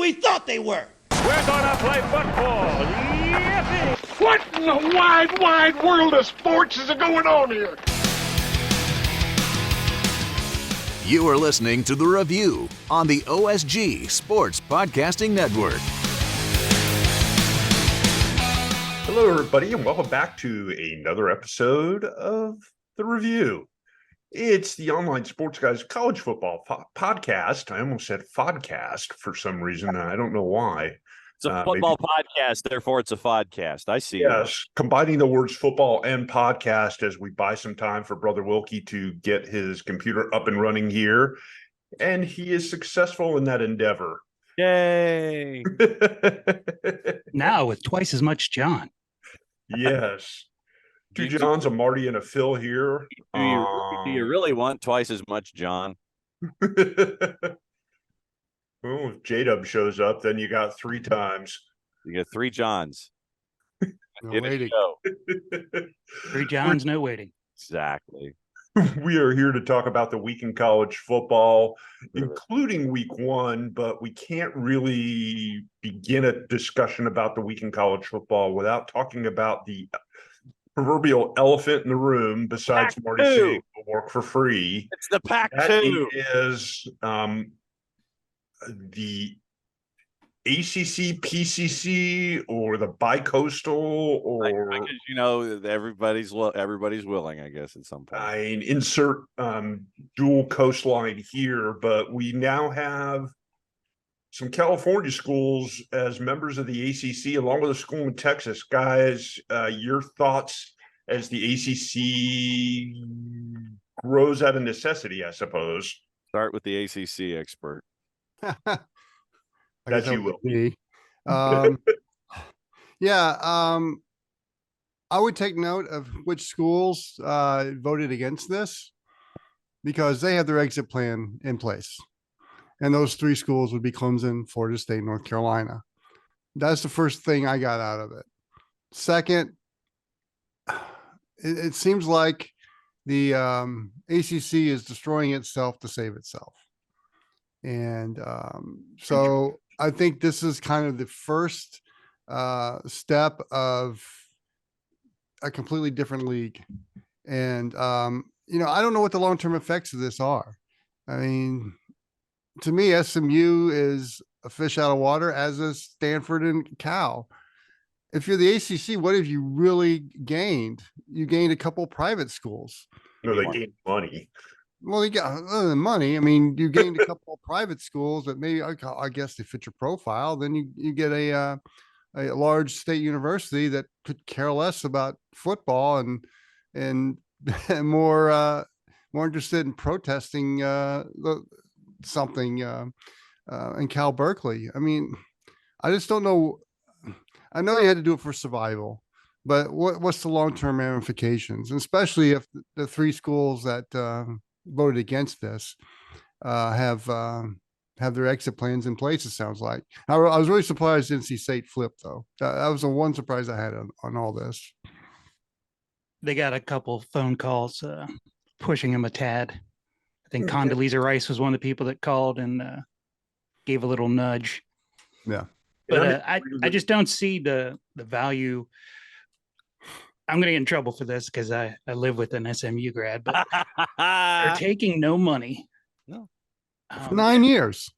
we thought they were. We're gonna play football. Yippee! What in the wide, wide world of sports is going on here? You are listening to The Review on the OSG Sports Podcasting Network. Hello, everybody, and welcome back to another episode of The Review. It's the Online Sports Guys College Football Podcast. I almost said Fodcast for some reason. I don't know why. It's a football podcast, therefore it's a Fodcast. I see. Yes, combining the words football and podcast as we buy some time for Brother Wilkie to get his computer up and running here. And he is successful in that endeavor. Yay! Now with twice as much John. Yes. Two Johns, a Marty, and a Phil here. Do you really want twice as much, John? Well, if J-Dub shows up, then you got three times. You got three Johns. No waiting. Three Johns, no waiting. Exactly. We are here to talk about the week in college football, including week one, but we can't really begin a discussion about the week in college football without talking about the proverbial elephant in the room besides Marty saying we'll work for free. It's the Pac-2. That is the ACC, PCC, or the bicoastal, or I guess, everybody's willing, I guess, at some point. I insert dual coastline here, but we now have some California schools as members of the ACC, along with a school in Texas. Guys, your thoughts as the ACC grows out of necessity, I suppose. Start with the ACC expert. That you will. I would take note of which schools voted against this because they have their exit plan in place. And those three schools would be Clemson, Florida State, North Carolina. That's the first thing I got out of it. Second, it seems like the ACC is destroying itself to save itself. And so I think this is kind of the first step of a completely different league. And, I don't know what the long-term effects of this are. I mean, to me, SMU is a fish out of water, as is Stanford and Cal. If you're the ACC, what have you really gained? You gained a couple private schools. No, they gained money. Well, you got other than money. I mean, you gained a couple of private schools that maybe, I guess, they fit your profile. Then you get a large state university that could care less about football and more interested in protesting something in Cal Berkeley. I mean, I just don't know. I know you had to do it for survival, but what's the long-term ramifications? And especially if the three schools that voted against this have their exit plans in place, it sounds like. I was really surprised NC State flipped, though. That was the one surprise I had on all this. They got a couple phone calls pushing him a tad. I think Condoleezza Rice was one of the people that called and gave a little nudge. Yeah. But I just don't see the value. I'm going to get in trouble for this because I live with an SMU grad, but they're taking no money. No. For 9 years.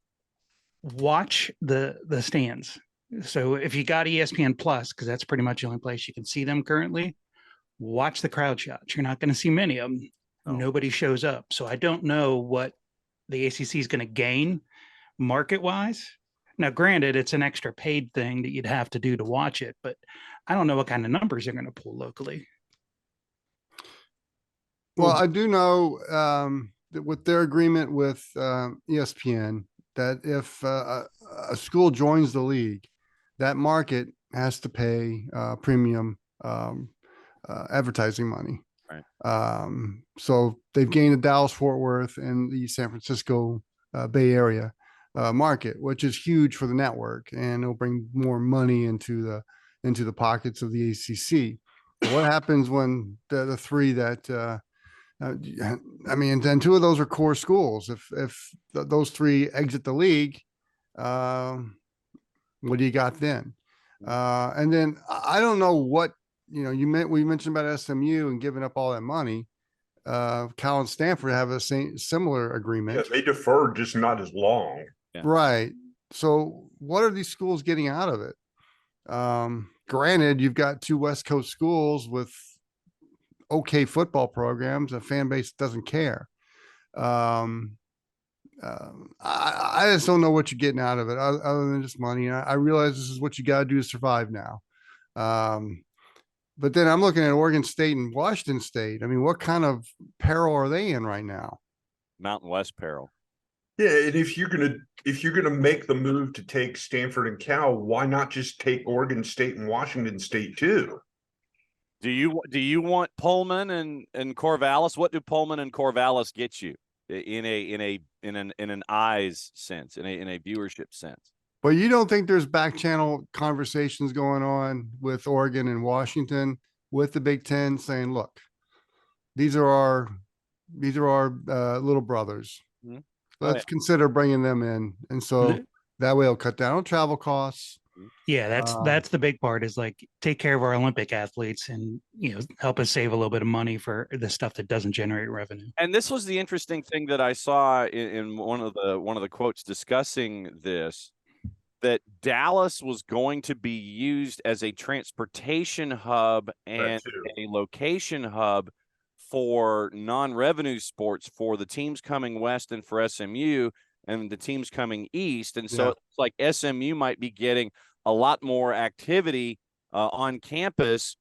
Watch the stands. So if you got ESPN Plus, because that's pretty much the only place you can see them currently, watch the crowd shots. You're not going to see many of them. Oh. Nobody shows up. So I don't know what the ACC is going to gain market-wise. Now, granted, it's an extra paid thing that you'd have to do to watch it, but I don't know what kind of numbers they're going to pull locally. Well, I do know that with their agreement with ESPN, that if a school joins the league, that market has to pay premium advertising money. Right. So they've gained the Dallas-Fort Worth and the San Francisco Bay Area market, which is huge for the network, and it'll bring more money into the pockets of the ACC. What happens when the three that and two of those are core schools. If those three exit the league, What do you got then? And then I don't know what, we mentioned about SMU and giving up all that money. Cal and Stanford have a similar Yeah, agreement. they deferred, just not as long. Yeah. Right. So what are these schools getting out of it? Granted, you've got two West Coast schools with okay football programs. A fan base doesn't care. I just don't know what you're getting out of it other than just money. And I realize this is what you got to do to survive now. But then I'm looking at Oregon State and Washington State. I mean, what kind of peril are they in right now? Mountain West peril. Yeah, and if you're gonna make the move to take Stanford and Cal, why not just take Oregon State and Washington State too? Do you want Pullman and Corvallis? What do Pullman and Corvallis get you in an eyes sense, in a viewership sense? But you don't think there's back channel conversations going on with Oregon and Washington with the Big Ten saying, look, these are our little brothers. Mm-hmm. Let's consider bringing them in. And so that way it'll cut down on travel costs. Yeah, that's the big part, is like, take care of our Olympic athletes and, help us save a little bit of money for the stuff that doesn't generate revenue. And this was the interesting thing that I saw in one of the quotes discussing this, that Dallas was going to be used as a transportation hub and a location hub for non-revenue sports for the teams coming west and for SMU and the teams coming east. And so it's like SMU might be getting a lot more activity on campus,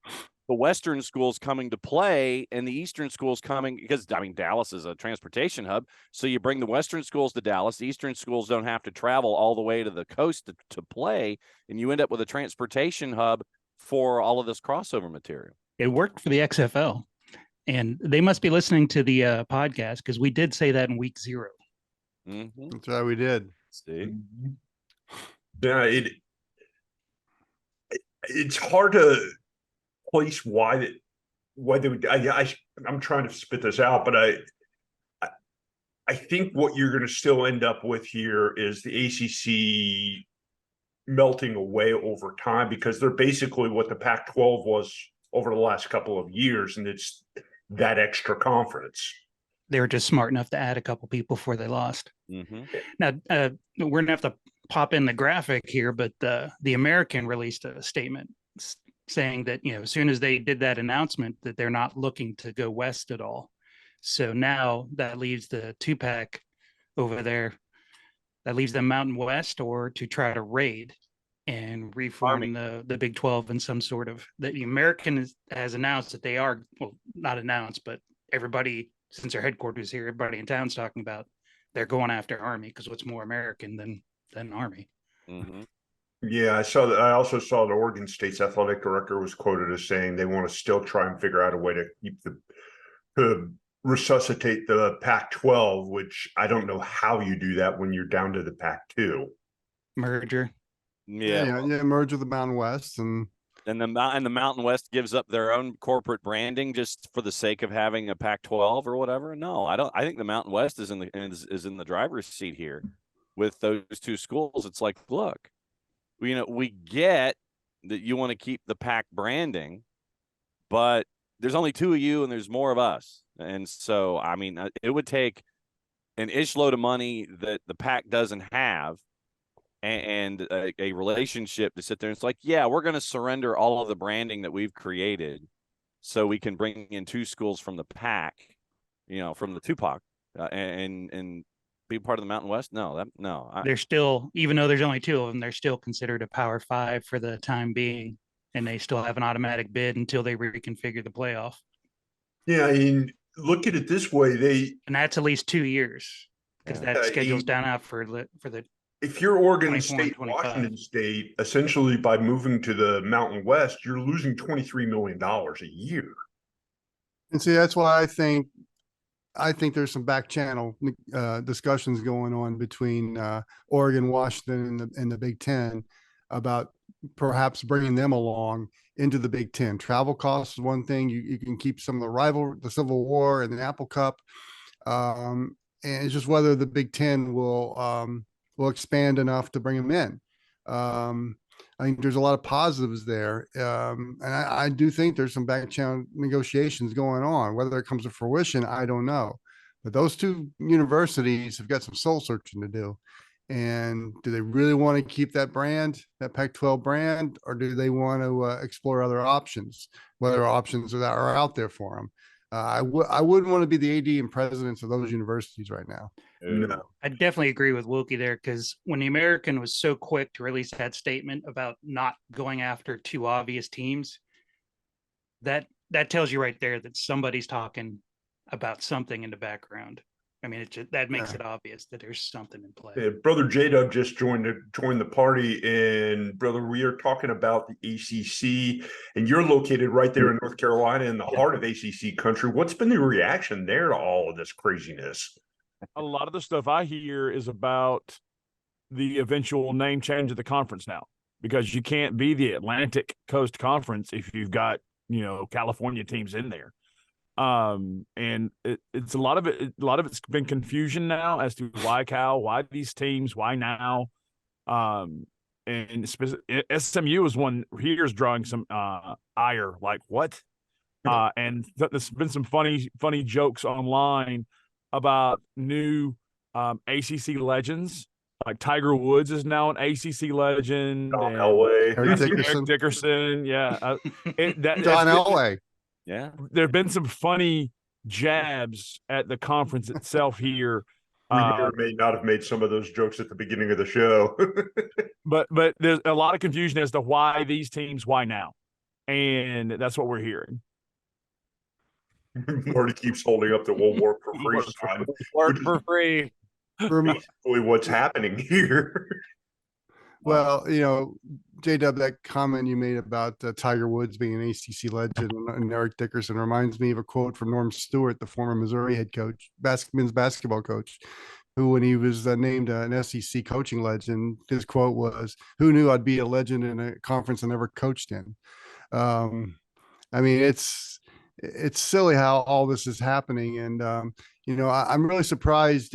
the Western schools coming to play and the Eastern schools coming, because Dallas is a transportation hub. So you bring the Western schools to Dallas, the Eastern schools don't have to travel all the way to the coast to play. And you end up with a transportation hub for all of this crossover material. It worked for the XFL, and they must be listening to the podcast, because we did say that in week 0. Mm-hmm. That's right. We did. See? Yeah, it's hard to place why they would. I'm trying to spit this out, but I think what you're going to still end up with here is the ACC melting away over time, because they're basically what the Pac-12 was over the last couple of years, and it's that extra conference. They were just smart enough to add a couple people before they lost. Mm-hmm. Now, we're gonna have to pop in the graphic here, but the American released a statement saying that, as soon as they did that announcement, that they're not looking to go west at all. So now that leaves the 2-pack over there. That leaves them Mountain West, or to try to raid and reform the Big 12 in some sort of. The American has announced that they are, well, not announced, but everybody, since their headquarters here, everybody in town's talking about they're going after Army, because what's more American than Army? Mm-hmm. Yeah, I saw that. I also saw the Oregon State's athletic director was quoted as saying they want to still try and figure out a way to keep to resuscitate the Pac-12, which I don't know how you do that when you're down to the Pac-2 Merger. Yeah. Merge with the Mountain West, and the Mountain West gives up their own corporate branding just for the sake of having a Pac-12 or whatever. No, I don't. I think the Mountain West is in the driver's seat here with those two schools. It's like, look, we get that you want to keep the Pac branding, but there's only 2 of you and there's more of us. And so, I mean, it would take an load of money that the Pac doesn't have and a relationship to sit there and it's like, yeah, we're going to surrender all of the branding that we've created so we can bring in 2 schools from the Pac, from the Tupac and be part of the Mountain West. They're still, even though there's only 2 of them, they're still considered a Power 5 for the time being, and they still have an automatic bid until they reconfigure the playoff. Yeah, I mean, look at it this way, and that's at least 2 years, because that schedule's down out for the. If you're Oregon State, Washington State, essentially by moving to the Mountain West, you're losing $23 million a year. And see, that's why I think there's some back channel discussions going on between Oregon, Washington, and the Big Ten about perhaps bringing them along into the Big Ten. Travel costs is one thing. You can keep some of the Civil War and the Apple Cup. And it's just whether the Big Ten will expand enough to bring them in. I think there's a lot of positives there. And I do think there's some back channel negotiations going on. Whether it comes to fruition, I don't know. But those two universities have got some soul searching to do. And do they really want to keep that brand, that Pac-12 brand, or do they want to explore other options, whether options that are out there for them? I wouldn't want to be the AD and presidents of those universities right now. No. I definitely agree with Wilkie there, because when the American was so quick to release that statement about not going after two obvious teams, that tells you right there that somebody's talking about something in the background. I mean, that makes it obvious that there's something in play. Yeah, Brother J-Dub just joined the party, and brother, we are talking about the ACC, and you're located right there in North Carolina in the heart of ACC country. What's been the reaction there to all of this craziness? A lot of the stuff I hear is about the eventual name change of the conference now, because you can't be the Atlantic Coast Conference if you've got, California teams in there. And it's a lot of it's been confusion now as to why these teams, why now. And SMU is one here's drawing some ire, like what? And there's been some funny jokes online about new ACC legends. Like Tiger Woods is now an ACC legend. Don Elway. Eric Dickerson, yeah. Don Elway. Yeah. There have been some funny jabs at the conference itself here. We may or may not have made some of those jokes at the beginning of the show. but there's a lot of confusion as to why these teams, why now. And that's what we're hearing. Marty keeps holding up the "We'll work for free" sign. Work for free. Basically what's happening here. Well, J-Dub, that comment you made about Tiger Woods being an ACC legend and Eric Dickerson reminds me of a quote from Norm Stewart, the former Missouri head coach, men's basketball coach, who, when he was named an SEC coaching legend, his quote was, "Who knew I'd be a legend in a conference I never coached in?" I mean, it's silly how all this is happening. And, I'm really surprised.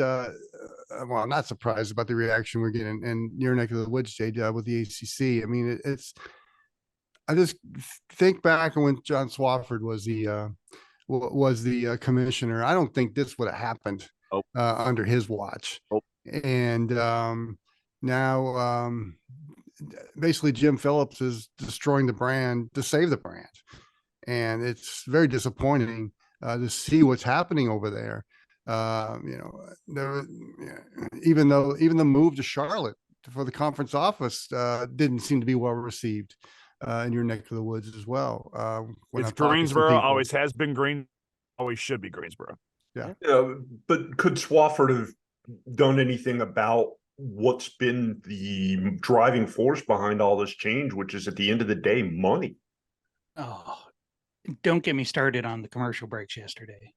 Well, not surprised about the reaction we're getting in your neck of the woods, J-Dub, with the ACC. I mean, I just think back when John Swofford was the commissioner. I don't think this would have happened under his watch. And now basically Jim Phillips is destroying the brand to save the brand. And it's very disappointing to see what's happening over there. Even the move to Charlotte for the conference office didn't seem to be well received in your neck of the woods as well. It's Greensboro, always has been always should be Greensboro. Yeah. But could Swofford have done anything about what's been the driving force behind all this change, which is at the end of the day, money? Oh, don't get me started on the commercial breaks yesterday.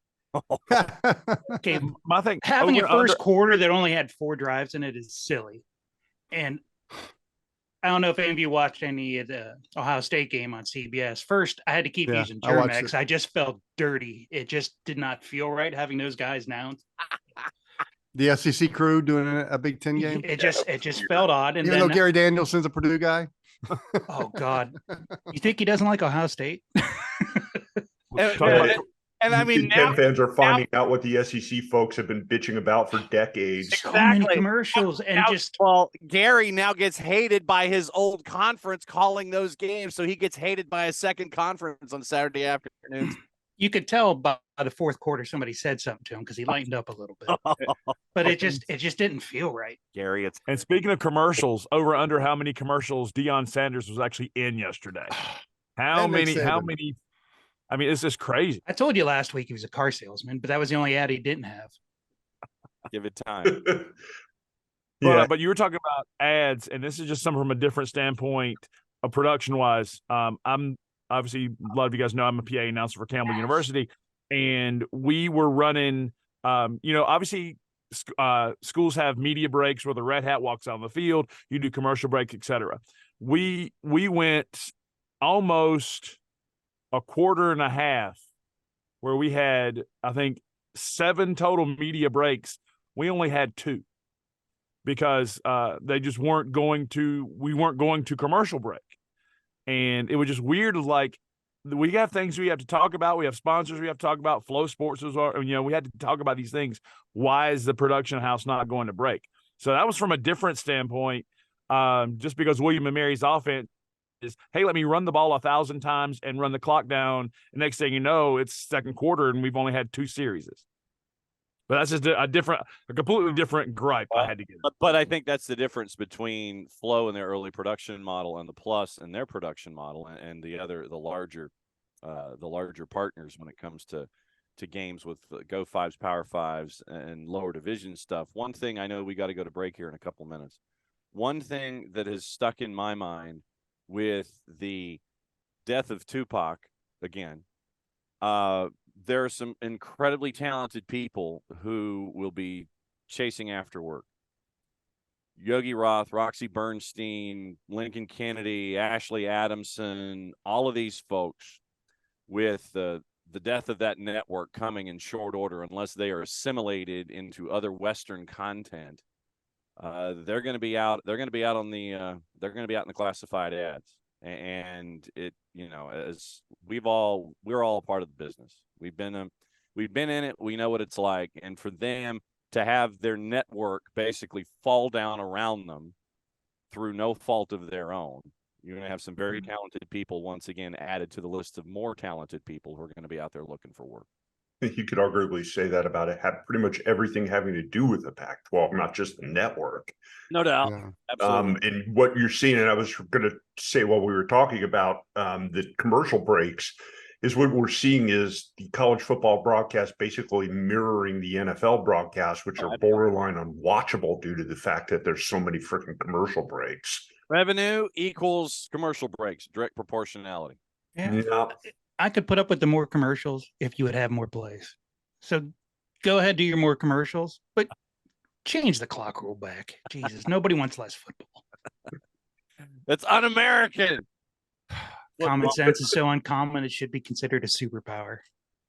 Okay, my thing, having a first quarter that only had 4 drives in it is silly. And I don't know if any of you watched any of the Ohio State game on CBS. First, I had to keep using Germex. I just felt dirty. It just did not feel right having those guys now. The SEC crew doing a Big Ten game. It just felt odd. And even though Gary Danielson's a Purdue guy. Oh God, you think he doesn't like Ohio State? And I mean, now fans are finding out what the SEC folks have been bitching about for decades. So many commercials and Gary now gets hated by his old conference calling those games, so he gets hated by a second conference on Saturday afternoons. You could tell by the fourth quarter somebody said something to him because he lightened up a little bit, but it just didn't feel right. Gary, and speaking of commercials, over under how many commercials Deion Sanders was actually in yesterday? How many? I mean, it's just crazy. I told you last week he was a car salesman, but that was the only ad he didn't have. Give it time. But you were talking about ads, and this is just something from a different standpoint of production-wise. I'm obviously, a lot of you guys know I'm a PA announcer for Campbell University, and we were running, obviously schools have media breaks where the red hat walks out on the field, you do commercial breaks, etc. We went almost a quarter and a half where we had, I think, 7 total media breaks. We only had 2 because they just weren't going to. We weren't going to commercial break, and it was just weird. Like we have things we have to talk about. We have sponsors we have to talk about. Flow Sports is our, we had to talk about these things. Why is the production house not going to break? So that was from a different standpoint. Just because William and Mary's offense is, hey, let me run the ball 1,000 times and run the clock down. And next thing you know, it's second quarter and we've only had 2 series. But that's just a completely different gripe I had to get. But I think that's the difference between Flow and their early production model and the Plus and their production model and the larger partners when it comes to games with Go Fives, Power Fives, and lower division stuff. One thing I know, we got to go to break here in a couple minutes. One thing that has stuck in my mind with the death of Tupac again, there are some incredibly talented people who will be chasing after work. Yogi Roth, Roxy Bernstein, Lincoln Kennedy, Ashley Adamson, all of these folks, with the death of that network coming in short order, unless they are assimilated into other Western content, they're going to be out. They're going to be out on the. They're going to be out in the classified ads, and it. As we're all a part of the business. We've been in it. We know what it's like, and for them to have their network basically fall down around them through no fault of their own, you're going to have some very talented people once again added to the list of more talented people who are going to be out there looking for work. You could arguably say that about it. Have pretty much everything having to do with the Pac-12, not just the network. No doubt. Yeah. Absolutely. And what you're seeing, and I was going to say while we were talking about the commercial breaks, is what we're seeing is the college football broadcast basically mirroring the NFL broadcast, which are borderline unwatchable due to the fact that there's so many freaking commercial breaks. Revenue equals commercial breaks, direct proportionality. Yeah. I could put up with the more commercials if you would have more plays. So go ahead, do your more commercials, but change the clock rule back. Jesus, nobody wants less football. That's un-American. Common sense is so uncommon, it should be considered a superpower.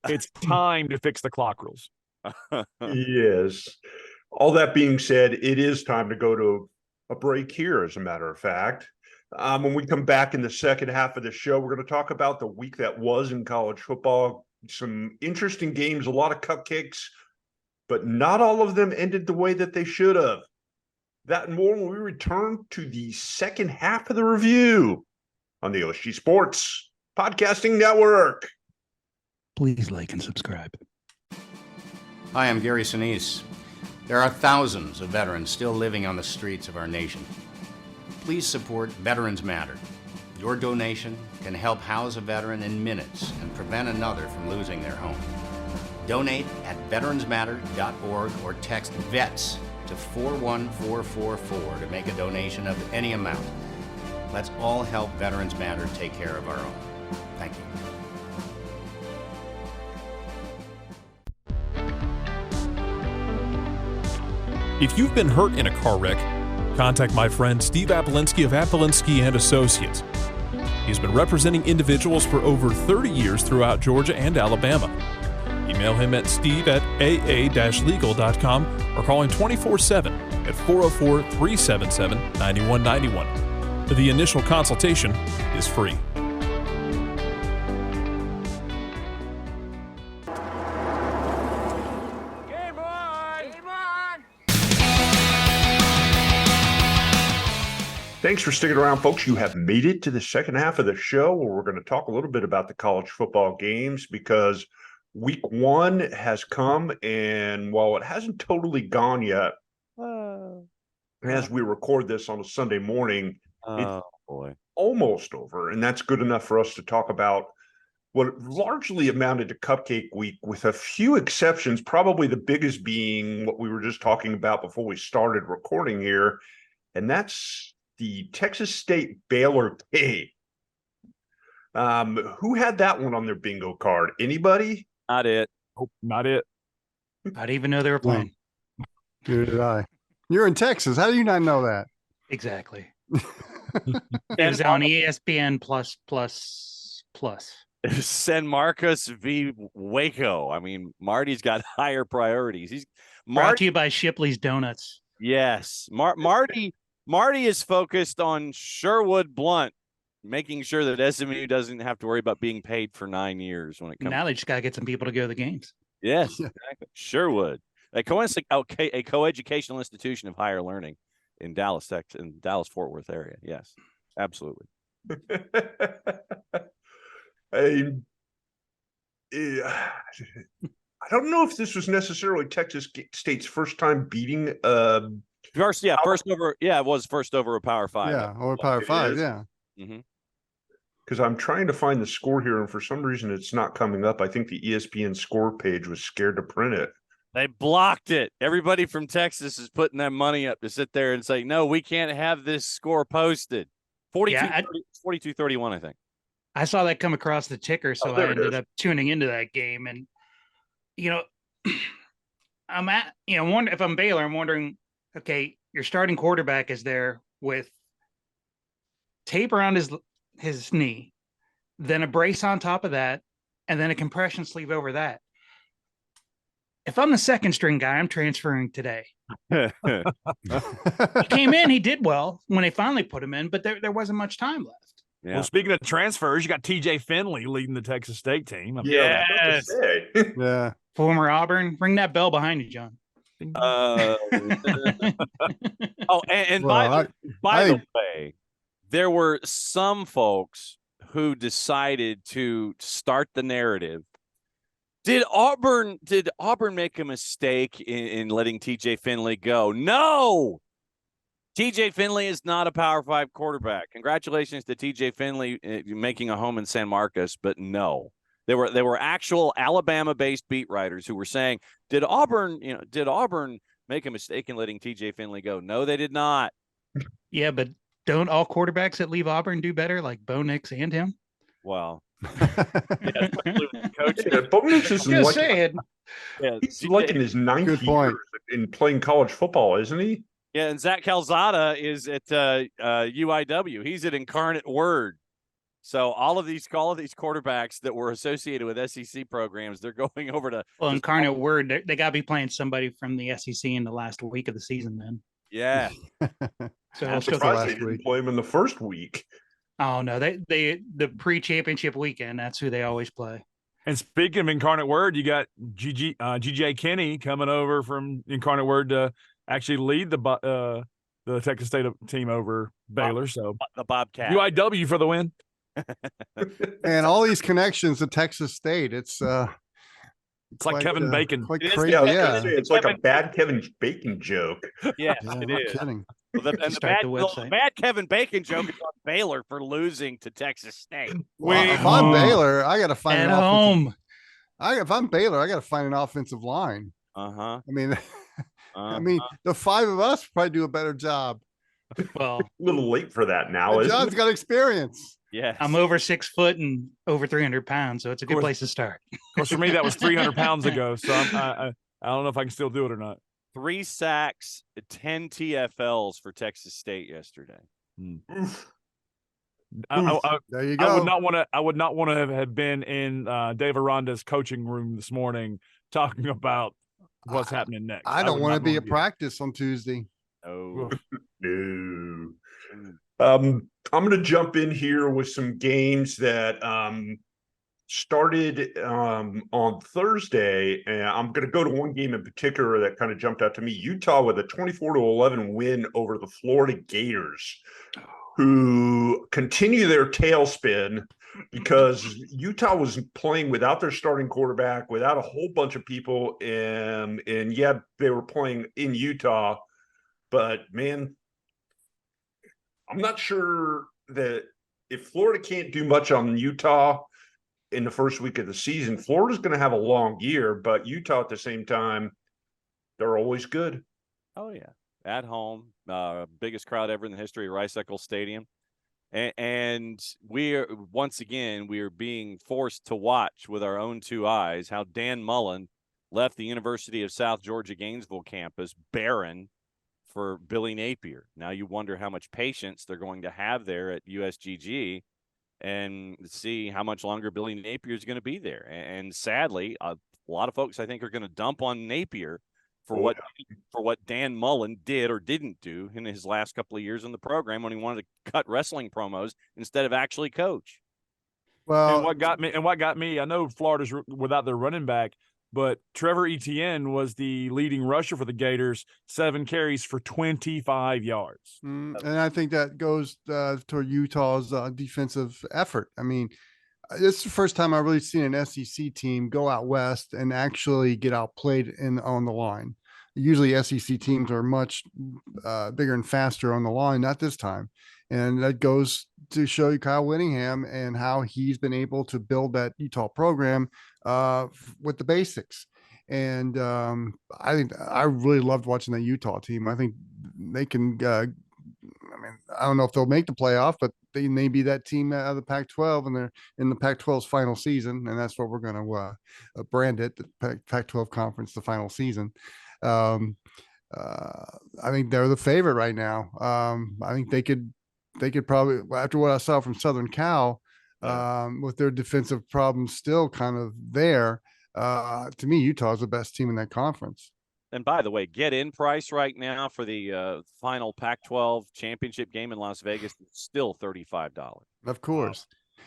It's time to fix the clock rules. Yes. All that being said, it is time to go to a break here, as a matter of fact. When we come back in the second half of the show, we're going to talk about the week that was in college football. Some interesting games, a lot of cupcakes, but not all of them ended the way that they should have. That and more when we return to the second half of the review on the OSG Sports Podcasting Network. Please like and subscribe. Hi, I'm Gary Sinise. There are thousands of veterans still living on the streets of our nation. Please support Veterans Matter. Your donation can help house a veteran in minutes and prevent another from losing their home. Donate at veteransmatter.org or text VETS to 41444 to make a donation of any amount. Let's all help Veterans Matter take care of our own. Thank you. If you've been hurt in a car wreck, contact my friend Steve Apolinski of Apolinski & Associates. He's been representing individuals for over 30 years throughout Georgia and Alabama. Email him at steve@aa-legal.com or call him 24/7 at 404-377-9191. The initial consultation is free. Thanks for sticking around, folks. You have made it to the second half of the show where we're going to talk a little bit about the college football games, because week one has come, and while it hasn't totally gone yet, as we record this on a Sunday morning, it's almost over, and that's good enough for us to talk about what largely amounted to Cupcake Week, with a few exceptions, probably the biggest being what we were just talking about before we started recording here, and that's the Texas State Baylor game. Who had that one on their bingo card? Anybody? Not it. Oh, not it. I didn't even know they were playing. Neither did I. You're in Texas. How do you not know that? Exactly. It was on ESPN plus. San Marcos v. Waco. I mean, Marty's got higher priorities. Brought to you by Shipley's Donuts. Yes. Marty is focused on Sherwood Blunt, making sure that SMU doesn't have to worry about being paid for 9 years when it comes. Now they just got to get some people to go to the games. Yes, exactly. Sherwood. A co-educational institution of higher learning in Dallas, Texas, in Dallas-Fort Worth area. Yes, absolutely. I don't know if this was necessarily Texas State's first time beating. First over. Yeah, it was first over a Power 5. Yeah, or Power 5. Yeah. Mm-hmm. Because I'm trying to find the score here, and for some reason it's not coming up. I think the ESPN score page was scared to print it. They blocked it. Everybody from Texas is putting that money up to sit there and say, no, we can't have this score posted. 42-31, I think. I saw that come across the ticker, so I ended up tuning into that game. And, if I'm Baylor, I'm wondering, okay, your starting quarterback is there with tape around his knee, then a brace on top of that, and then a compression sleeve over that. If I'm the second string guy, I'm transferring today. He came in, he did well when they finally put him in, but there wasn't much time left. Yeah. Well, speaking of transfers, you got TJ Finley leading the Texas State team. Yes. Yeah. Former Auburn. Ring that bell behind you, John. By the way, there were some folks who decided to start the narrative. Did Auburn make a mistake in letting TJ Finley go? No. TJ Finley is not a Power 5 quarterback. Congratulations to TJ Finley making a home in San Marcos, but no. There were actual Alabama-based beat writers who were saying, did Auburn make a mistake in letting TJ Finley go? No, they did not. Yeah, but don't all quarterbacks that leave Auburn do better, like Bo Nix and him? Well, Bo Nix is just saying. He's like in his ninth year in playing college football, isn't he? Yeah, and Zach Calzada is at UIW. He's at Incarnate Word. So all of these quarterbacks that were associated with SEC programs, they're going over to Incarnate Word. They got to be playing somebody from the SEC in the last week of the season. Then, yeah. So I'm surprised they didn't play him in the first week. Oh no, the pre-championship weekend. That's who they always play. And speaking of Incarnate Word, you got GJ Kinney coming over from Incarnate Word to actually lead the Texas State team over Baylor. So the Bobcat UIW for the win. And all these connections to Texas State, it's like Kevin Bacon. Quite crazy. It's like a bad Kevin Bacon joke. Yeah, it is. Kidding. Well, the bad Kevin Bacon joke is on Baylor for losing to Texas State. If I'm Baylor, I got to find at home. If I'm Baylor, I got to find an offensive line. I mean, the five of us probably do a better job. Well, a little late for that now. John's got experience. Yeah, I'm over 6 foot and over 300 pounds, so it's a good place to start. Of course, for me, that was 300 pounds ago, so I don't know if I can still do it or not. 3 sacks, 10 TFLs for Texas State yesterday. There you go. I would not want to have been in Dave Aranda's coaching room this morning talking about what's happening next. I don't want to be at practice on Tuesday. Oh no. I'm going to jump in here with some games that started on Thursday, and I'm going to go to one game in particular that kind of jumped out to me. Utah with a 24-11 win over the Florida Gators, who continue their tailspin because Utah was playing without their starting quarterback, without a whole bunch of people, and yeah, they were playing in Utah, but man, I'm not sure that if Florida can't do much on Utah in the first week of the season, Florida's going to have a long year, but Utah at the same time, they're always good. Oh, yeah. At home, biggest crowd ever in the history of Rice-Eccles Stadium. And we're being forced to watch with our own 2 eyes how Dan Mullen left the University of South Georgia Gainesville campus barren for Billy Napier. Now you wonder how much patience they're going to have there at USGG and see how much longer Billy Napier is going to be there. And sadly, a lot of folks, I think, are going to dump on Napier for what Dan Mullen did or didn't do in his last couple of years in the program when he wanted to cut wrestling promos instead of actually coach. Well, And what got me, I know Florida's without their running back, but Trevor Etienne was the leading rusher for the Gators, 7 carries for 25 yards. and I think that goes toward Utah's defensive effort. I mean, this is the first time I've really seen an SEC team go out west and actually get outplayed on the line. Usually SEC teams are much bigger and faster on the line, not this time. And that goes to show you Kyle Whittingham and how he's been able to build that Utah program with the basics. And I think I really loved watching that Utah team. I think they can, I don't know if they'll make the playoff, but they may be that team out of the Pac-12, and they're in the Pac-12's final season. And that's what we're going to brand it, the Pac-12 conference, the final season. I think they're the favorite right now. I think they could probably, after what I saw from Southern Cal, with their defensive problems still kind of there, to me, Utah is the best team in that conference. And by the way, get-in price right now for the final Pac-12 championship game in Las Vegas is still $35. Of course.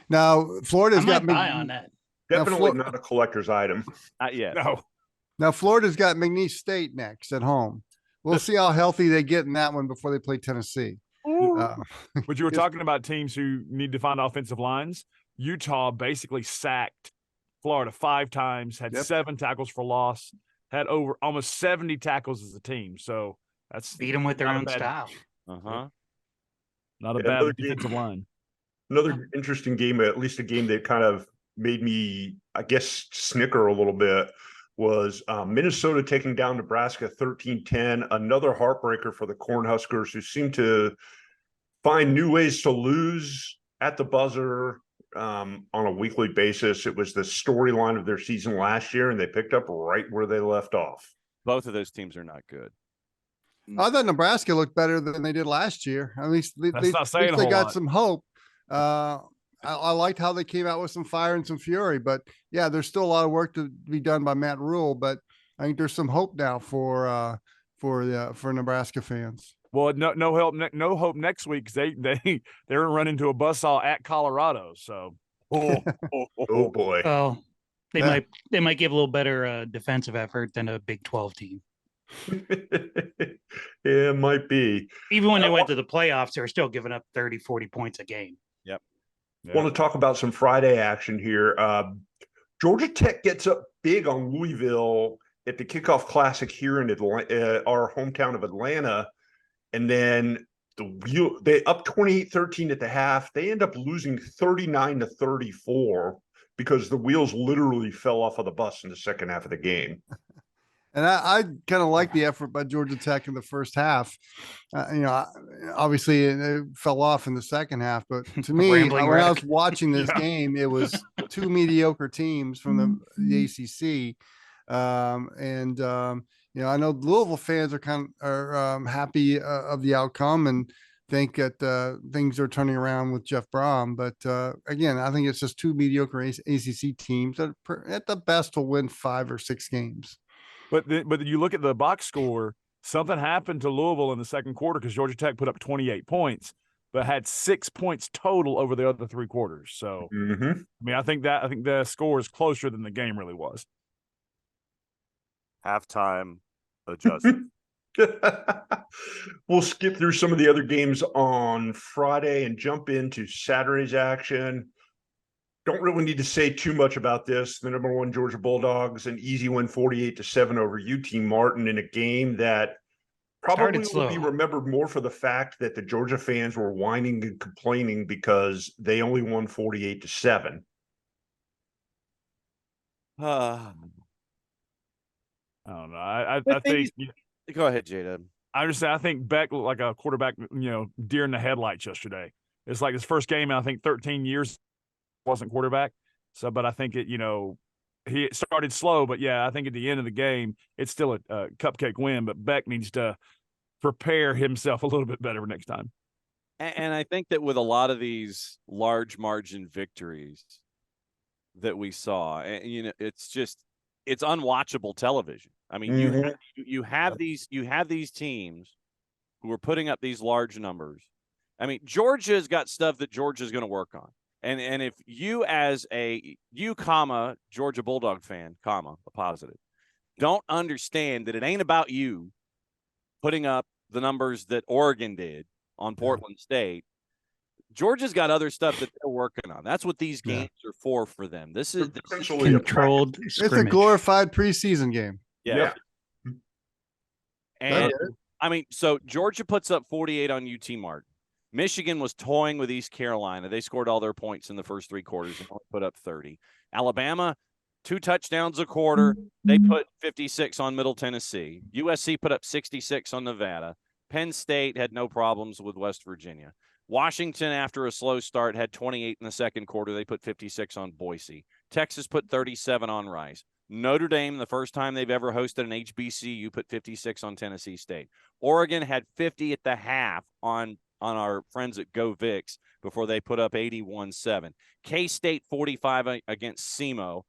Now, Florida's got buy on that. Definitely not a collector's item. Not yet. No. Now, Florida's got McNeese State next at home. We'll see how healthy they get in that one before they play Tennessee. But you were talking about teams who need to find offensive lines. Utah basically sacked Florida 5 times, had 7 tackles for loss, had over almost 70 tackles as a team. So that's beat them with their own style. Not a bad defensive line. Another interesting game, at least a game that kind of made me, I guess, snicker a little bit, was Minnesota taking down Nebraska 13-10. Another heartbreaker for the Cornhuskers, who seem to find new ways to lose at the buzzer on a weekly basis. It was the storyline of their season last year, and they picked up right where they left off. Both of those teams are not good. I thought Nebraska looked better than they did last year. At least they got some hope. I liked how they came out with some fire and some fury, but yeah, there's still a lot of work to be done by Matt Rule, but I think there's some hope now for Nebraska fans. Well, no hope next week, because they're running into a buzzsaw at Colorado. So, oh boy. Well, they might give a little better defensive effort than a Big 12 team. Yeah, it might be. Even when they went to the playoffs, they were still giving up 30, 40 points a game. Yep. Yeah. Want to talk about some Friday action here. Georgia Tech gets up big on Louisville at the Kickoff Classic here in our hometown of Atlanta. And then they up 28-13 at the half. They end up losing 39-34 because the wheels literally fell off of the bus in the second half of the game. And I kind of like the effort by Georgia Tech in the first half. Obviously it fell off in the second half, but to me, when I was watching this game, it was 2 mediocre teams from the ACC. I know Louisville fans are happy of the outcome and think that things are turning around with Jeff Brom. But again, I think it's just 2 mediocre ACC teams that at the best will win 5 or 6 games. But you look at the box score, something happened to Louisville in the second quarter because Georgia Tech put up 28 points, but had 6 points total over the other 3 quarters. So, I mean, I think the score is closer than the game really was. Halftime adjustment. We'll skip through some of the other games on Friday and jump into Saturday's action. Don't really need to say too much about this. The number 1 Georgia Bulldogs, an easy win 48-7 over UT Martin in a game that probably will be remembered more for the fact that the Georgia fans were whining and complaining because they only won 48-7. I don't know. I think. Go ahead, Jada. I think Beck looked like a quarterback, deer in the headlights yesterday. It's like his first game in, I think, 13 years wasn't quarterback. So, but I think he started slow, but yeah, I think at the end of the game, it's still a cupcake win, but Beck needs to prepare himself a little bit better next time. And I think that with a lot of these large margin victories that we saw, it's unwatchable television. I mean, you have these teams who are putting up these large numbers. I mean, Georgia's got stuff that Georgia's going to work on. And if you as a Georgia Bulldog fan, a positive, don't understand that it ain't about you putting up the numbers that Oregon did on Portland State, Georgia's got other stuff that they're working on. That's what these games are for them. This is controlled It's a scrimmage. glorified preseason game. Yeah. And I mean, so Georgia puts up 48 on UT Martin. Michigan was toying with East Carolina. They scored all their points in the first 3 quarters and only put up 30. Alabama, 2 touchdowns a quarter. They put 56 on Middle Tennessee. USC put up 66 on Nevada. Penn State had no problems with West Virginia. Washington, after a slow start, had 28 in the second quarter. They put 56 on Boise. Texas put 37 on Rice. Notre Dame, the first time they've ever hosted an HBCU, put 56 on Tennessee State. Oregon had 50 at the half on our friends at Go Vicks before they put up 81-7. K-State 45 against SEMO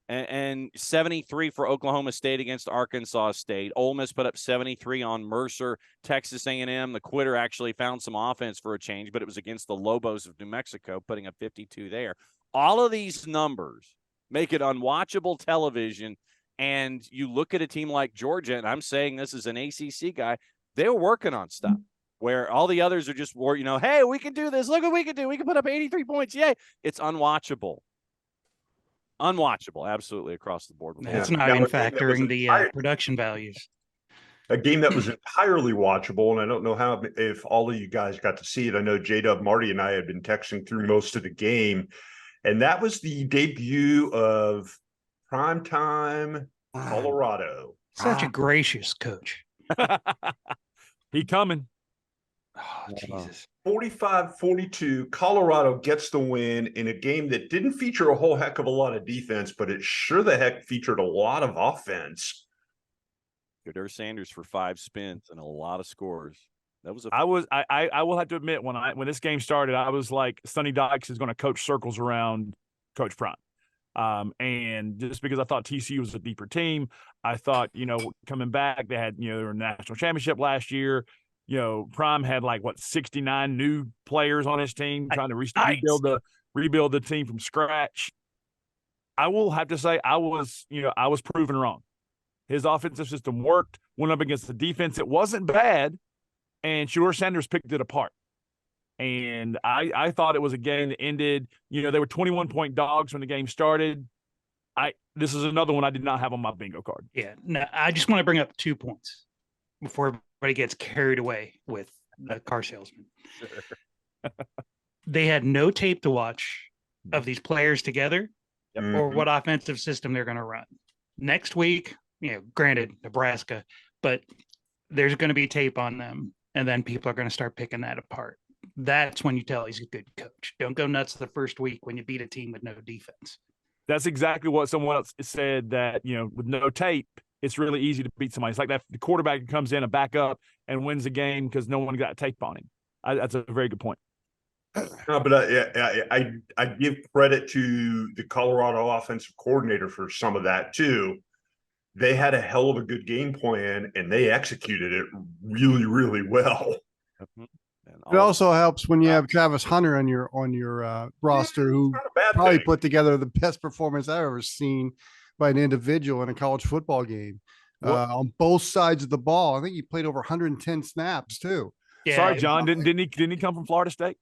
and 73 for Oklahoma State against Arkansas State. Ole Miss put up 73 on Mercer. Texas A&M, the quitter, actually found some offense for a change, but it was against the Lobos of New Mexico, putting up 52 there. All of these numbers make it unwatchable television, and you look at a team like Georgia, and I'm saying this as an ACC guy, they're working on stuff where all the others are just, hey, we can do this. Look what we can do. We can put up 83 points. Yay. It's unwatchable. Unwatchable, absolutely, across the board. It's not even factoring the production values. A game that was entirely watchable, and I don't know if all of you guys got to see it. I know J-Dub, Marty, and I had been texting through most of the game, and that was the debut of primetime Colorado. Such a gracious coach. He coming. Oh, Jesus. 45-42, Colorado gets the win in a game that didn't feature a whole heck of a lot of defense, but it sure the heck featured a lot of offense. Kader Sanders for 5 spins and a lot of scores. That was I will have to admit, when this game started, I was like, Sonny Dykes is going to coach circles around Coach Prime. And just because I thought TCU was a deeper team, I thought, coming back, they had, they were in the national championship last year. Prime had 69 new players on his team, trying to rebuild the team from scratch. I will have to say I was proven wrong. His offensive system worked, went up against the defense. It wasn't bad, and Shedeur Sanders picked it apart. And I thought it was a game that ended, they were 21-point dogs when the game started. This is another one I did not have on my bingo card. Yeah, no, I just want to bring up 2 points before everybody gets carried away with the car salesman. They had no tape to watch of these players together or what offensive system they're going to run. Next week, granted, Nebraska, but there's going to be tape on them, and then people are going to start picking that apart. That's when you tell he's a good coach. Don't go nuts the first week when you beat a team with no defense. That's exactly what someone else said, that, with no tape, it's really easy to beat somebody. It's like that the quarterback who comes in a backup and wins the game because no one got tape on him. That's a very good point. No, but I give credit to the Colorado offensive coordinator for some of that too. They had a hell of a good game plan and they executed it really, really well. It also helps when you have Travis Hunter on your roster, who probably put together the best performance I've ever seen by an individual in a college football game on both sides of the ball. I think he played over 110 snaps too. Yeah. Sorry, John, didn't he come from Florida State?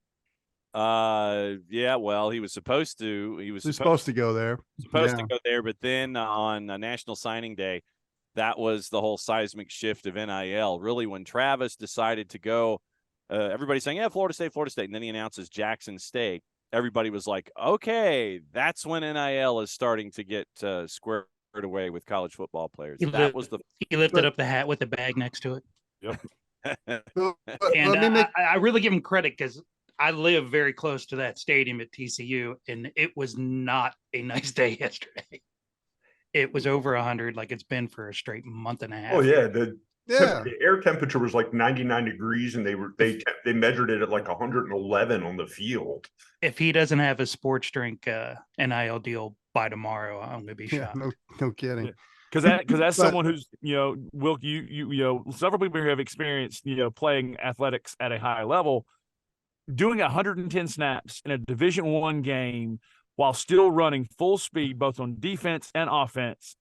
Yeah, well, he was supposed to. He was supposed to go there. Supposed to go there, but then on National Signing Day, that was the whole seismic shift of NIL. Really, when Travis decided to go, everybody's saying, yeah, Florida State. And then he announces Jackson State. Everybody was like, okay, that's when NIL is starting to get squared away with college football players. He lifted up the hat with the bag next to it. Yep. And I really give him credit because I live very close to that stadium at TCU, and it was not a nice day yesterday. It was over 100, like it's been for a straight month and a half. Oh yeah, the air temperature was like 99 degrees, and they measured it at like 111 on the field. If he doesn't have a sports drink NIL deal by tomorrow, I'm gonna be shocked. No kidding. Because that's But- someone who's, Wilk, you several people here have experienced, playing athletics at a high level, doing 110 snaps in a Division I game while still running full speed, both on defense and offense.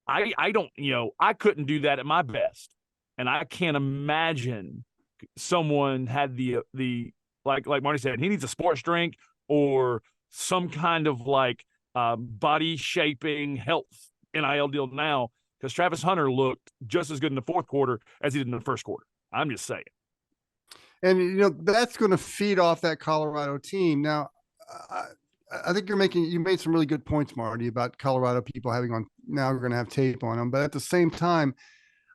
I don't, I couldn't do that at my best. And I can't imagine someone had the like Marty said, he needs a sports drink or some kind of body shaping health NIL deal now, because Travis Hunter looked just as good in the fourth quarter as he did in the first quarter. I'm just saying. And that's going to feed off that Colorado team. Now, I think you made some really good points, Marty, about Colorado people having on now we're going to have tape on them. But at the same time,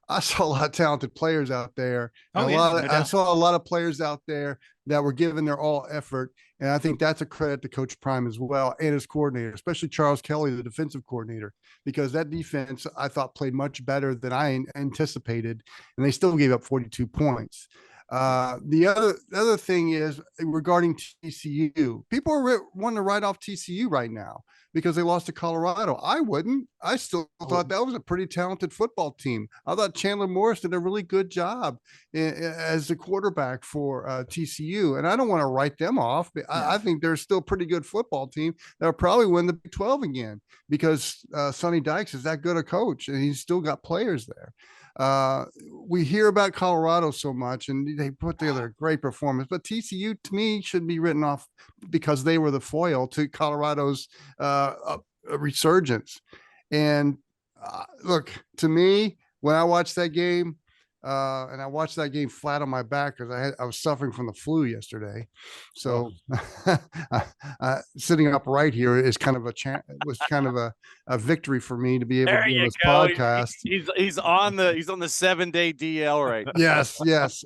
I saw a lot of talented players out there. I saw a lot of players out there that were giving their all effort. And I think that's a credit to Coach Prime as well and his coordinator, especially Charles Kelly, the defensive coordinator, because that defense I thought played much better than I anticipated, and they still gave up 42 points. The other thing is regarding TCU. People are wanting to write off TCU right now because they lost to Colorado. I wouldn't. I still thought that was a pretty talented football team. I thought Chandler Morris did a really good job as the quarterback for TCU, and I don't want to write them off. But I think they're still a pretty good football team. They'll probably win the Big 12 again because Sonny Dykes is that good a coach, and he's still got players there. We hear about Colorado so much and they put together a great performance, but TCU to me should be written off because they were the foil to Colorado's resurgence. And look, to me, when I watched that game, and I watched that game flat on my back because I was suffering from the flu yesterday. So sitting upright here is kind of a victory for me to be able to do this podcast. He's on the 7-day DL right now. Yes.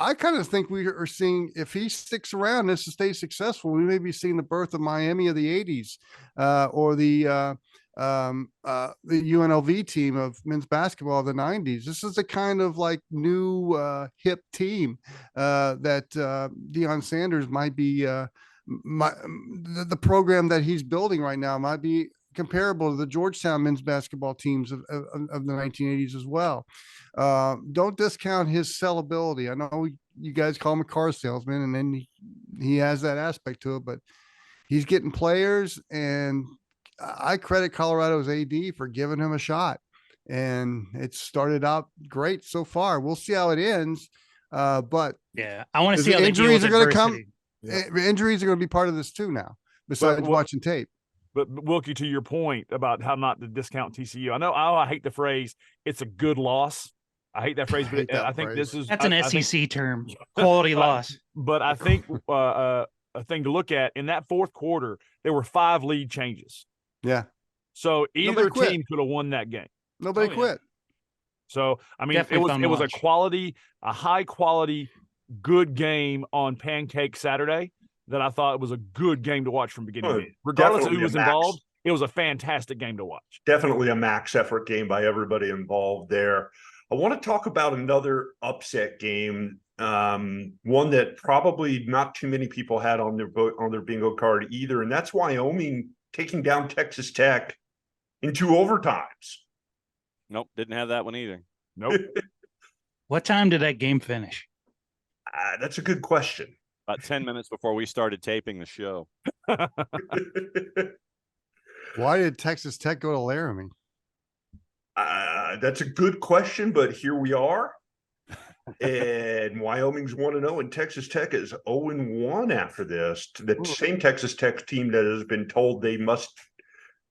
I kind of think we are seeing, if he sticks around this to stay successful, we may be seeing the birth of Miami of the 80s, or the UNLV team of men's basketball of the 90s. This is a kind of new hip team that Deion Sanders might be the program that he's building right now might be comparable to the Georgetown men's basketball teams of the 1980s as well. Don't discount his sellability. I know you guys call him a car salesman, and then he has that aspect to it, but he's getting players, and I credit Colorado's AD for giving him a shot, and it started out great so far. We'll see how it ends. But yeah, I want to see how injuries are going to come. Yeah. Injuries are going to be part of this too now, besides watching tape. But Wilkie, to your point about how not to discount TCU, I know I hate the phrase, it's a good loss. I hate that phrase, but I think that's an SEC term, quality loss. But I think a thing to look at in that fourth quarter, there were 5 lead changes. Yeah. So either team could have won that game. Nobody quit. So I mean, it was a high quality, good game on Pancake Saturday that I thought it was a good game to watch from beginning to end. Regardless of who was involved, it was a fantastic game to watch. Definitely a max effort game by everybody involved there. I want to talk about another upset game, one that probably not too many people had on their bingo card either, and that's Wyoming taking down Texas Tech in 2 overtimes. Nope, didn't have that one either. Nope. What time did that game finish? That's a good question. About 10 minutes before we started taping the show. Why did Texas Tech go to Laramie? That's a good question, but here we are. And Wyoming's 1-0, and Texas Tech is 0-1 after this. The same Texas Tech team that has been told they must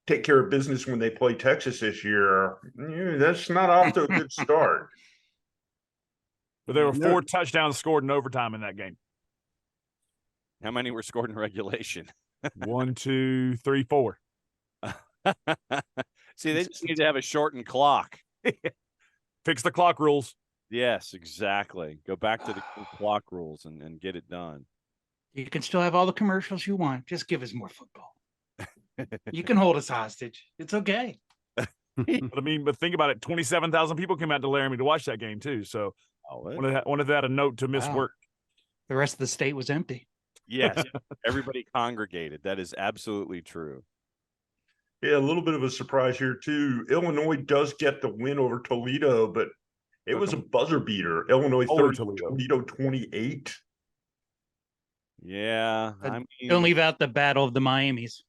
take care of business when they play Texas this year. That's not off to a good start. But there were 4 touchdowns scored in overtime in that game. How many were scored in regulation? 1, 2, 3, 4. See, they just need to have a shortened clock. Fix the clock rules. Yes, exactly. Go back to the clock rules and get it done. You can still have all the commercials you want. Just give us more football. You can hold us hostage. It's okay. But think about it. 27,000 people came out to Laramie to watch that game too. So wanted that a note to miss work. The rest of the state was empty. Yes, everybody congregated. That is absolutely true. Yeah, a little bit of a surprise here too. Illinois does get the win over Toledo, but it was a buzzer beater. Illinois Holy 30, Toledo. Toledo 28. Yeah, I Don't mean, leave out the battle of the Miamis.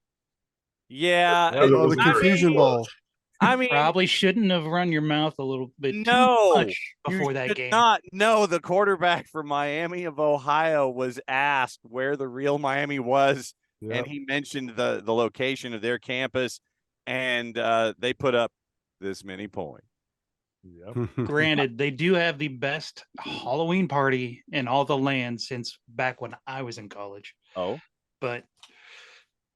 yeah. Yep. Oh, the I Confusion Bowl. I mean, Probably shouldn't have run your mouth a little bit too no, much before you that should game. not. No, the quarterback for Miami of Ohio was asked where the real Miami was, Yep. and he mentioned the location of their campus, and they put up this many points. Yep. Granted, they do have the best Halloween party in all the land since back when I was in college. Oh, But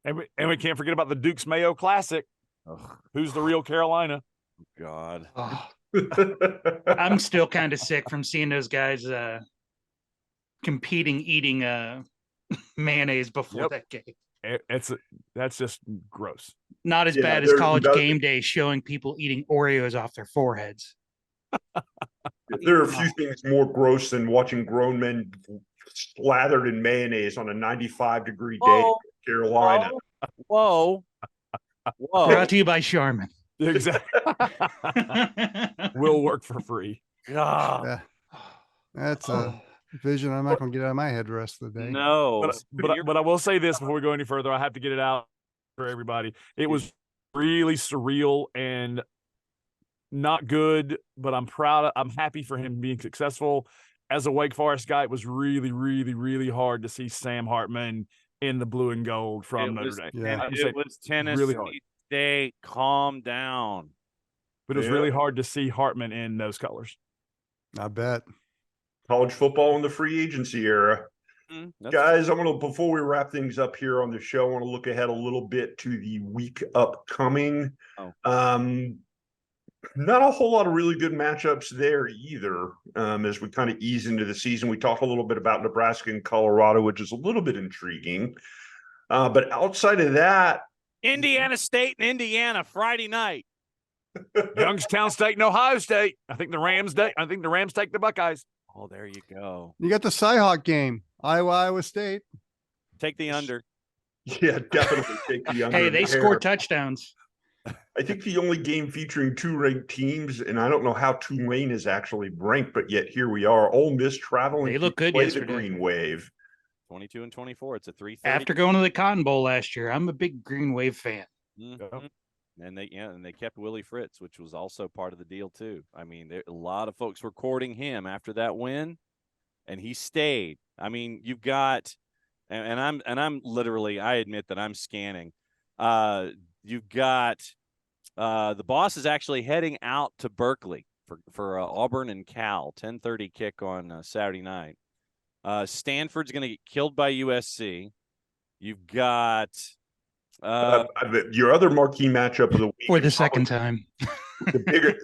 And we can't forget about the Duke's Mayo Classic. oh Who's the real Carolina? God. oh, I'm still kind of sick from seeing those guys competing, eating mayonnaise before Yep. that game. That's just gross. Not as Yeah, bad as they're college about- game day showing people eating Oreos off their foreheads. There are a few things more gross than watching grown men slathered in mayonnaise on a 95-degree day Whoa, in Carolina. Whoa. Brought to you by Charmin. Exactly. Will work for free. God. Yeah, that's a vision I'm not going to get out of my head the rest of the day. No. But I will say this before we go any further. I have to get it out for everybody. It was really surreal and not good, but I'm happy for him being successful. As a Wake Forest guy, it was really, really, really hard to see Sam Hartman in the blue and gold from Notre Dame. Yeah. It was Tennessee really hard. State. Calm down. But it was really hard to see Hartman in those colors. I bet. College football in the free agency era. That's Guys, before we wrap things up here on the show, I want to look ahead a little bit to the week upcoming. Oh. Not a whole lot of really good matchups there either. As we kind of ease into the season, we talked a little bit about Nebraska and Colorado, which is a little bit intriguing. But outside of that, Indiana State and Indiana Friday night. Youngstown State and Ohio State. I think the Rams take the Buckeyes. Oh, there you go. You got the Cyhawk game, Iowa State. Take the under. yeah, definitely take the under. Hey, they there. scored touchdowns. I think the only game featuring two ranked teams, and I don't know how Tulane is actually ranked, but yet here we are. Ole Miss traveling. They look to good play yesterday. the Green Wave. 22 and 24. It's a 3:30. After going to the Cotton Bowl last year, I'm a big Green Wave fan. Mhm. And they kept Willie Fritz, which was also part of the deal too. I mean, a lot of folks were courting him after that win, and he stayed. I mean, you've got, and I'm literally, I admit that I'm scanning. You've got the boss is actually heading out to Berkeley for Auburn and Cal, 10:30 kick on Saturday night. Stanford's going to get killed by USC. You've got Your other marquee matchup of the week For the is second time. the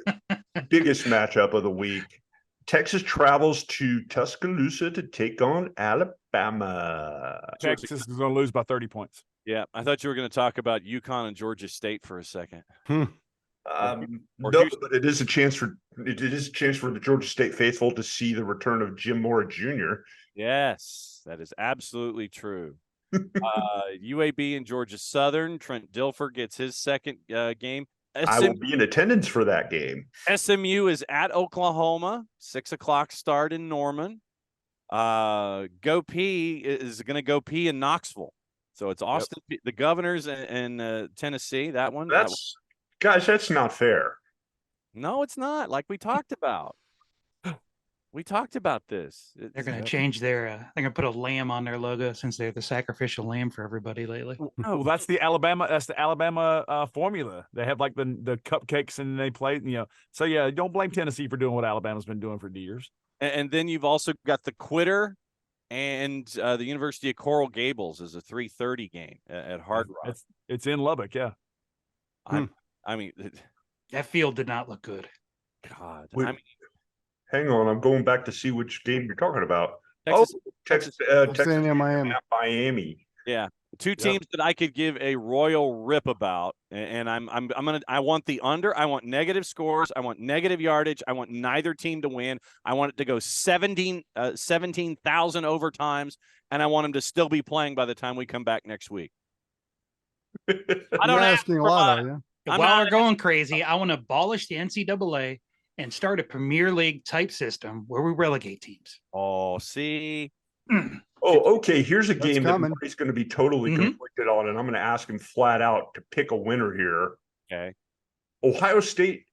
biggest matchup of the week. Texas travels to Tuscaloosa to take on Alabama. Texas is going to lose by 30 points. Yeah, I thought you were going to talk about UConn and Georgia State for a second. No, but it is a chance for the Georgia State faithful to see the return of Jim Mora Jr. Yes, that is absolutely true. UAB and Georgia Southern. Trent Dilfer gets his second game. I will be in attendance for that game. SMU is at Oklahoma, 6:00 start in Norman. Go P is going to go P in Knoxville. So it's Austin, the Governors and Tennessee. That one. Guys, that's not fair. No, it's not. Like we talked about. We talked about this. They're going to change their. They're going to put a lamb on their logo since they're the sacrificial lamb for everybody lately. No, that's the Alabama formula. They have like the cupcakes and they play. So yeah, don't blame Tennessee for doing what Alabama's been doing for years. And then you've also got the Quitter and the University of Coral Gables is a 3:30 game at Hard Rock. It's in Lubbock, yeah. I mean, that field did not look good. God, Wait, I mean, hang on, I'm going back to see which game you're talking about. Texas, Texas Miami. at Miami. Yeah, two teams that I could give a royal rip about, and I want the under. I want negative scores. I want negative yardage. I want neither team to win. I want it to go 17,000 overtimes, and I want them to still be playing by the time we come back next week. I don't You're ask asking a for lot, much. are you? I'm While not we're going crazy, I want to abolish the NCAA and start a Premier League type system where we relegate teams. Oh, see, Oh, okay. Here's a That's game that coming. Marty's going to be totally Mhm. conflicted on, and I'm going to ask him flat out to pick a winner here. okay. Ohio State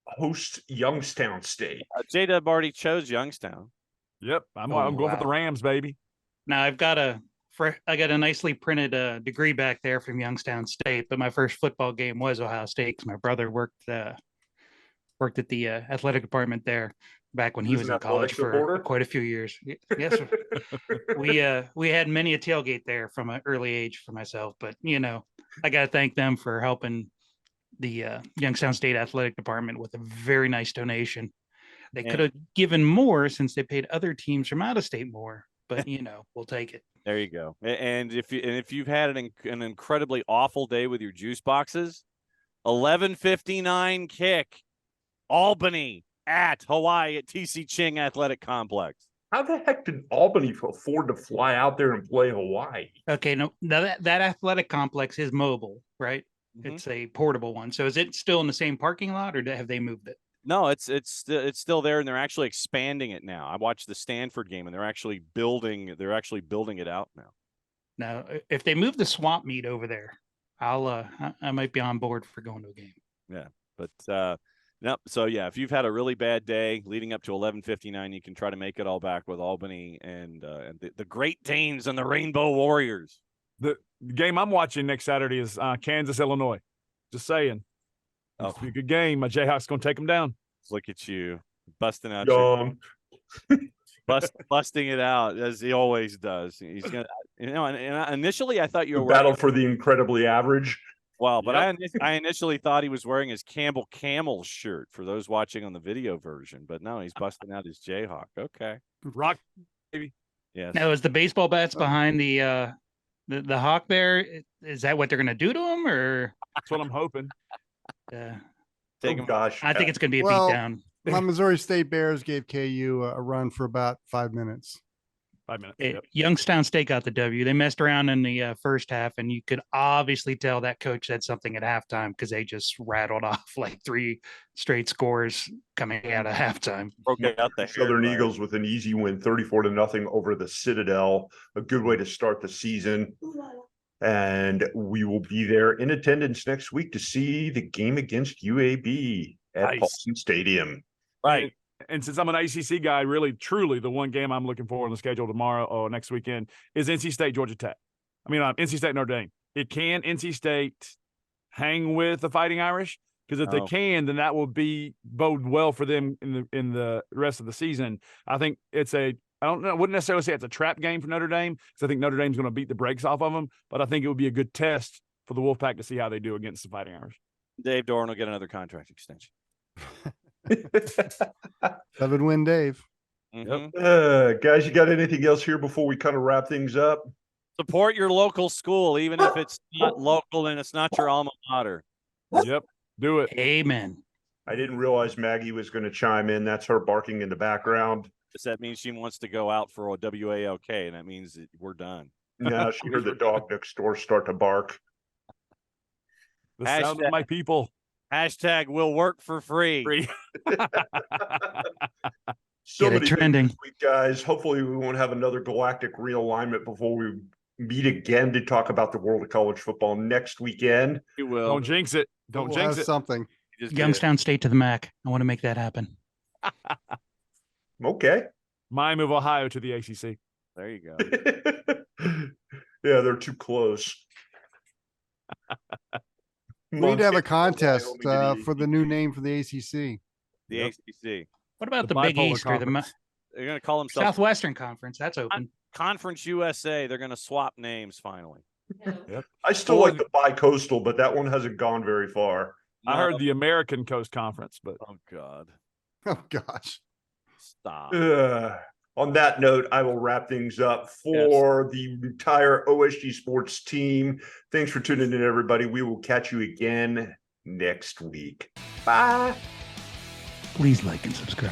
hosts Youngstown State. J-Dub already chose Youngstown. Yep. I'm Oh, going for the wow. Rams, baby. Now I got a nicely printed degree back there from Youngstown State, but my first football game was Ohio State because my brother worked at the athletic department there back when he He was was an in college athletic for reporter? quite a few years. Yes, sir. we had many a tailgate there from an early age for myself, but I got to thank them for helping the Youngstown State athletic department with a very nice donation. They And- could have given more since they paid other teams from out of state more, but we'll take it. There you go. And if you've had an incredibly awful day with your juice boxes, 11:59 kick, Albany at Hawaii at TC Ching Athletic Complex. How the heck did Albany afford to fly out there and play Hawaii? Okay, no, that athletic complex is mobile, right? Mhm. It's a portable one. So is it still in the same parking lot, or have they moved it? No, it's still there, and they're actually expanding it now. I watched the Stanford game, and they're actually building it out now. Now, if they move the swamp meet over there, I might be on board for going to a game. Yeah, but no. So yeah, if you've had a really bad day leading up to 11:59, you can try to make it all back with Albany and the Great Danes and the Rainbow Warriors. The game I'm watching next Saturday is Kansas, Illinois. Just saying. Oh. It's a good game. My Jayhawks going to take them down. Look at you busting out your busting it out as he always does. He's gonna, and initially I thought you The were battle for the incredibly average. well, but Yep. I initially thought he was wearing his Campbell Camel shirt for those watching on the video version, but no, he's busting out his Jayhawk. Okay, Rock. yes. Now, is the baseball bats behind the hawk there? Is that what they're going to do to him, or? That's what I'm hoping. Take Oh, him. gosh. I think it's going to be a Well, beatdown. My Missouri State Bears gave KU a run for about 5 minutes. 5 minutes. Yep. Youngstown State got the W. They messed around in the first half, and you could obviously tell that coach said something at halftime because they just rattled off like 3 straight scores coming out of halftime. Broke out the Southern hair Eagles with an easy win, 34-0 over the Citadel. A good way to start the season. And we will be there in attendance next week to see the game against UAB at Nice. Paulson Stadium. Right. And since I'm an ACC guy, really, truly, the one game I'm looking for on the schedule tomorrow or next weekend is NC State, Georgia Tech. I mean, NC State, Notre Dame. Can NC State hang with the Fighting Irish? Because if they can, then that will bode well for them in the rest of the season. I think I don't know. I wouldn't necessarily say it's a trap game for Notre Dame because I think Notre Dame's going to beat the brakes off of them. But I think it would be a good test for the Wolfpack to see how they do against the Fighting Irish. Dave Doran will get another contract extension. 7-win Dave. Mhm. Guys, you got anything else here before we kind of wrap things up? Support your local school, even if it's not local and it's not your alma mater. Yep. Do it. Amen. I didn't realize Maggie was going to chime in. That's her barking in the background. That means she wants to go out for a WALK, and that means that we're done. Now she heard the dog next door start to bark. The sound of my people. Hashtag will work for free. So Get it many things trending. this week, guys. Hopefully we won't have another galactic realignment before we meet again to talk about the world of college football next weekend. You will. Don't jinx it. Don't We'll jinx have it. something. Youngstown State to the MAC. I want to make that happen. Okay. Miami of Ohio to the ACC. There you go. Yeah, they're too close. We need to have a Montana, contest Wyoming to for the new name for the ACC. The ACC. What about The the Big bipolar East or the conference. They're going to call themselves Southwestern Conference? That's open. Conference USA. They're going to swap names finally. I still like the bi-coastal, but that one hasn't gone very far. I heard the American Coast Conference, but Oh, God. Oh, gosh. Stop. On that note, I will wrap things up for the entire OSG Sports team. Thanks for tuning in, everybody. We will catch you again next week. Bye. Please like and subscribe.